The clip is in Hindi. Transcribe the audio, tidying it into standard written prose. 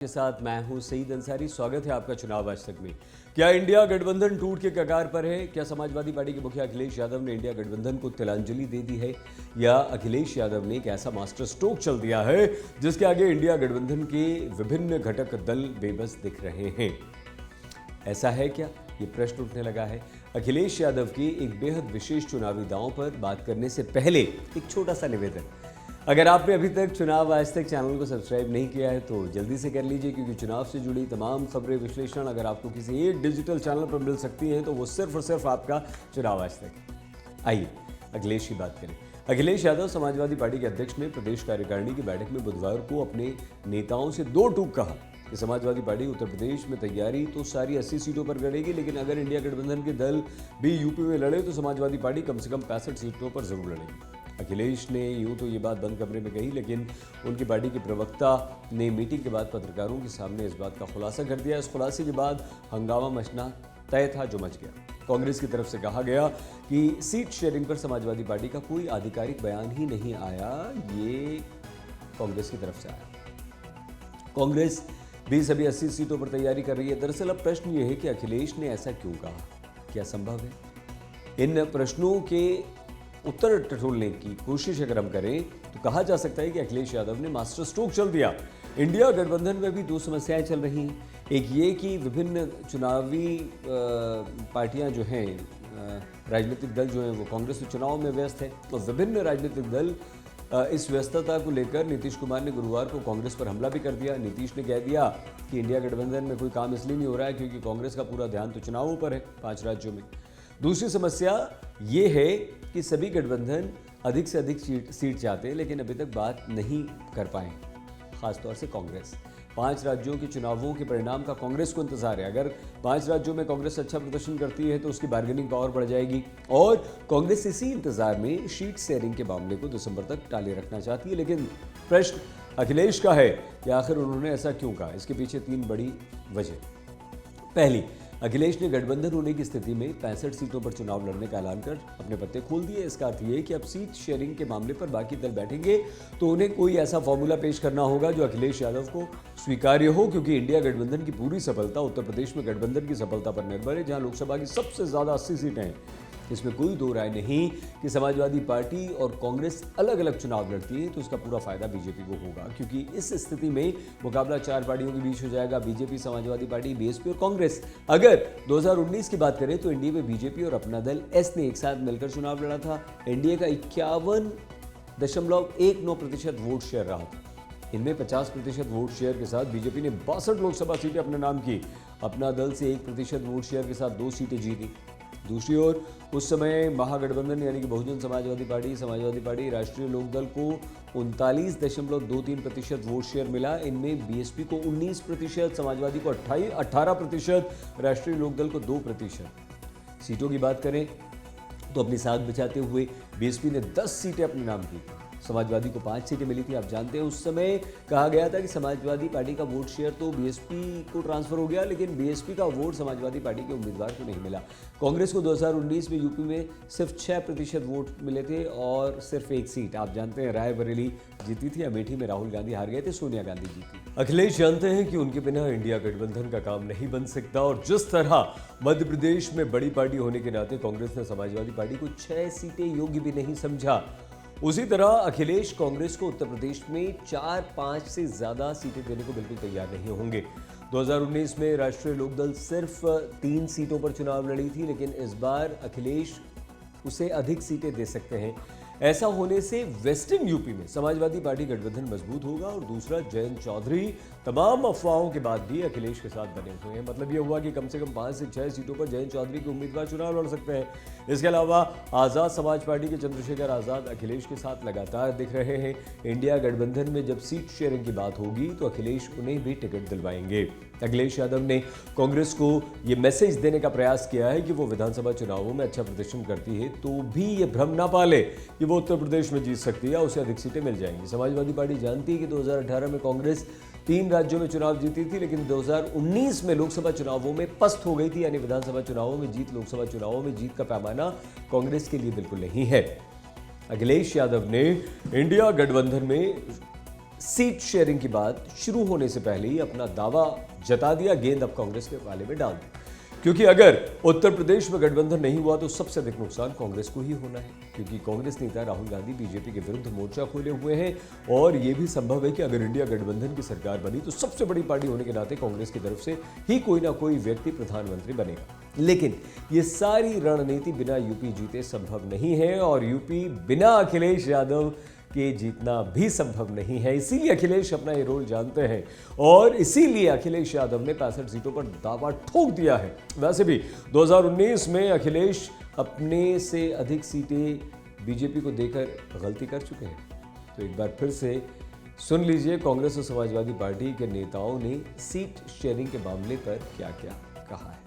के साथ मैं हूं सईद अंसारी। स्वागत है आपका चुनाव आज तक में। क्या इंडिया गठबंधन टूट के कगार पर है? क्या समाजवादी पार्टी के मुखिया अखिलेश यादव ने इंडिया गठबंधन को तिलांजलि दे दी है, या अखिलेश यादव ने एक ऐसा मास्टर स्ट्रोक चल दिया है जिसके आगे इंडिया गठबंधन के विभिन्न घटक दल बेबस दिख रहे हैं? ऐसा है क्या? ये प्रश्न उठने लगा है। अखिलेश यादव की एक बेहद विशेष चुनावी दांव पर बात करने से पहले एक छोटा सा निवेदन। अगर आपने अभी तक चुनाव आज तक चैनल को सब्सक्राइब नहीं किया है तो जल्दी से कर लीजिए, क्योंकि चुनाव से जुड़ी तमाम खबरें, विश्लेषण अगर आपको किसी एक डिजिटल चैनल पर मिल सकती हैं तो वो सिर्फ और सिर्फ आपका चुनाव आज तक। आइए अखिलेश की बात करें। अखिलेश यादव समाजवादी पार्टी के अध्यक्ष ने प्रदेश कार्यकारिणी की बैठक में बुधवार को अपने नेताओं से दो टूक कहा कि समाजवादी पार्टी उत्तर प्रदेश में तैयारी तो सारी 80 सीटों पर लड़ेगी, लेकिन अगर इंडिया गठबंधन के दल भी यूपी में लड़े तो समाजवादी पार्टी कम से कम 65 सीटों पर जरूर लड़ेगी। अखिलेश ने यूं तो ये बात बंद कमरे में कही, लेकिन उनकी पार्टी के प्रवक्ता ने मीटिंग के बाद पत्रकारों के सामने इस बात का खुलासा कर दिया। इस खुलासे के बाद हंगामा मचना तय था, जो मच गया। कांग्रेस की तरफ से कहा गया कि सीट शेयरिंग पर समाजवादी पार्टी का कोई आधिकारिक बयान ही नहीं आया, ये कांग्रेस की तरफ से आया। कांग्रेस भी सभी 80 सीटों पर तैयारी कर रही है। दरअसल अब प्रश्न ये है कि अखिलेश ने ऐसा क्यों कहा? क्या संभव है? इन प्रश्नों के उत्तर टटोलने की कोशिश अगर हम करें तो कहा जा सकता है कि अखिलेश यादव ने मास्टर स्ट्रोक चल दिया। इंडिया गठबंधन में भी दो समस्याएं चल रही हैं। एक ये कि विभिन्न चुनावी पार्टियां जो हैं, राजनीतिक दल जो हैं, वो कांग्रेस के चुनाव में व्यस्त है, तो विभिन्न राजनीतिक दल इस व्यस्तता को लेकर नीतीश कुमार ने गुरुवार को कांग्रेस पर हमला भी कर दिया। नीतीश ने कह दिया कि इंडिया गठबंधन में कोई काम इसलिए नहीं हो रहा है क्योंकि कांग्रेस का पूरा ध्यान तो चुनावों पर है 5 राज्यों में। दूसरी समस्या ये है कि सभी गठबंधन अधिक से अधिक सीट चाहते हैं, लेकिन अभी तक बात नहीं कर पाए, खासतौर से कांग्रेस। 5 राज्यों के चुनावों के परिणाम का कांग्रेस को इंतजार है। अगर 5 राज्यों में कांग्रेस अच्छा प्रदर्शन करती है तो उसकी बार्गेनिंग पावर बढ़ जाएगी, और कांग्रेस इसी इंतजार में सीट शेयरिंग के मामले को दिसंबर तक टाले रखना चाहती है। लेकिन प्रश्न अखिलेश का है कि आखिर उन्होंने ऐसा क्यों कहा? इसके पीछे 3 बड़ी वजह। पहली, अखिलेश ने गठबंधन होने की स्थिति में 65 सीटों पर चुनाव लड़ने का ऐलान कर अपने पत्ते खोल दिए। इसका अर्थ ये कि अब सीट शेयरिंग के मामले पर बाकी दल बैठेंगे तो उन्हें कोई ऐसा फॉर्मूला पेश करना होगा जो अखिलेश यादव को स्वीकार्य हो, क्योंकि इंडिया गठबंधन की पूरी सफलता उत्तर प्रदेश में गठबंधन की सफलता पर निर्भर है, जहां लोकसभा की सबसे ज्यादा 80 सीटें हैं। इसमें कोई दो राय नहीं कि समाजवादी पार्टी और कांग्रेस अलग अलग चुनाव लड़ती है तो इसका पूरा फायदा बीजेपी को होगा, क्योंकि इस स्थिति में मुकाबला 4 पार्टियों के बीच हो जाएगा, बीजेपी, समाजवादी पार्टी, बीएसपी और कांग्रेस। अगर 2019 की बात करें तो एनडीए में बीजेपी और अपना दल एस ने एक साथ मिलकर चुनाव लड़ा था। एनडीए का 51.19% वोट शेयर रहा था। इनमें 50% वोट शेयर के साथ बीजेपी ने 62 लोकसभा सीटें अपने नाम की। अपना दल से 1% वोट शेयर के साथ 2 सीटें जीती। दूसरी ओर उस समय महागठबंधन यानी कि बहुजन समाजवादी पार्टी, राष्ट्रीय लोकदल को 39.23% वोट शेयर मिला। इनमें बीएसपी को 19%, समाजवादी को 18%, राष्ट्रीय लोकदल को 2%। सीटों की बात करें तो अपनी साख बिछाते हुए बीएसपी ने 10 सीटें अपने नाम की, समाजवादी को 5 सीटें मिली थी। आप जानते हैं उस समय कहा गया था कि समाजवादी पार्टी का वोट शेयर तो बीएसपी को ट्रांसफर हो गया, लेकिन बीएसपी का वोट समाजवादी पार्टी के उम्मीदवार को नहीं मिला। कांग्रेस को 2019 में यूपी में सिर्फ 6% वोट मिले थे और सिर्फ 1 सीट, आप जानते हैं, रायबरेली जीती थी। अमेठी में राहुल गांधी हार गए थे, सोनिया गांधी जीती। अखिलेश जानते हैं कि उनके बिना इंडिया गठबंधन का काम नहीं बन सकता, और जिस तरह मध्य प्रदेश में बड़ी पार्टी होने के नाते कांग्रेस ने समाजवादी पार्टी को 6 सीटें योग्य भी नहीं समझा, उसी तरह अखिलेश कांग्रेस को उत्तर प्रदेश में 4-5 से ज्यादा सीटें देने को बिल्कुल तैयार नहीं होंगे। 2019 में राष्ट्रीय लोकदल सिर्फ 3 सीटों पर चुनाव लड़ी थी, लेकिन इस बार अखिलेश उसे अधिक सीटें दे सकते हैं। ऐसा होने से वेस्टर्न यूपी में समाजवादी पार्टी गठबंधन मजबूत होगा, और दूसरा, जयंत चौधरी तमाम अफवाहों के बाद भी अखिलेश के साथ बने हुए हैं। मतलब ये हुआ कि कम से कम 5 से 6 सीटों पर जयंत चौधरी के उम्मीदवार चुनाव लड़ सकते हैं। इसके अलावा आज़ाद समाज पार्टी के चंद्रशेखर आज़ाद अखिलेश के साथ लगातार दिख रहे हैं। इंडिया गठबंधन में जब सीट शेयरिंग की बात होगी तो अखिलेश उन्हें भी टिकट दिलवाएंगे। अखिलेश यादव ने कांग्रेस को ये मैसेज देने का प्रयास किया है कि वो विधानसभा चुनावों में अच्छा प्रदर्शन करती है तो भी ये भ्रम ना पाले कि वो उत्तर प्रदेश में जीत सकती है, उसे अधिक सीटें मिल जाएंगी। समाजवादी पार्टी जानती है कि 2018 में कांग्रेस 3 राज्यों में चुनाव जीती थी, लेकिन 2019 में लोकसभा चुनावों में पस्त हो गई थी, यानी विधानसभा चुनावों में जीत, लोकसभा चुनावों में जीत का पैमाना कांग्रेस के लिए बिल्कुल नहीं है। अखिलेश यादव ने इंडिया गठबंधन में सीट शेयरिंग की बात शुरू होने से पहले ही अपना दावा जता दिया, गेंद अब कांग्रेस के पाले में डाल दी। क्योंकि अगर उत्तर प्रदेश में गठबंधन नहीं हुआ तो सबसे अधिक नुकसान कांग्रेस को ही होना है, क्योंकि कांग्रेस नेता राहुल गांधी बीजेपी के विरुद्ध मोर्चा खोले हुए हैं और यह भी संभव है कि अगर इंडिया गठबंधन की सरकार बनी तो सबसे बड़ी पार्टी होने के नाते कांग्रेस की तरफ से ही कोई ना कोई व्यक्ति प्रधानमंत्री बनेगा। लेकिन ये सारी रणनीति बिना यूपी जीते संभव नहीं है और यूपी बिना अखिलेश यादव के जीतना भी संभव नहीं है। इसीलिए अखिलेश अपना ये रोल जानते हैं और इसीलिए अखिलेश यादव ने 65 सीटों पर दावा ठोक दिया है। वैसे भी 2019 में अखिलेश अपने से अधिक सीटें बीजेपी को देकर गलती कर चुके हैं। तो एक बार फिर से सुन लीजिए कांग्रेस और समाजवादी पार्टी के नेताओं ने सीट शेयरिंग के मामले पर क्या क्या कहा है।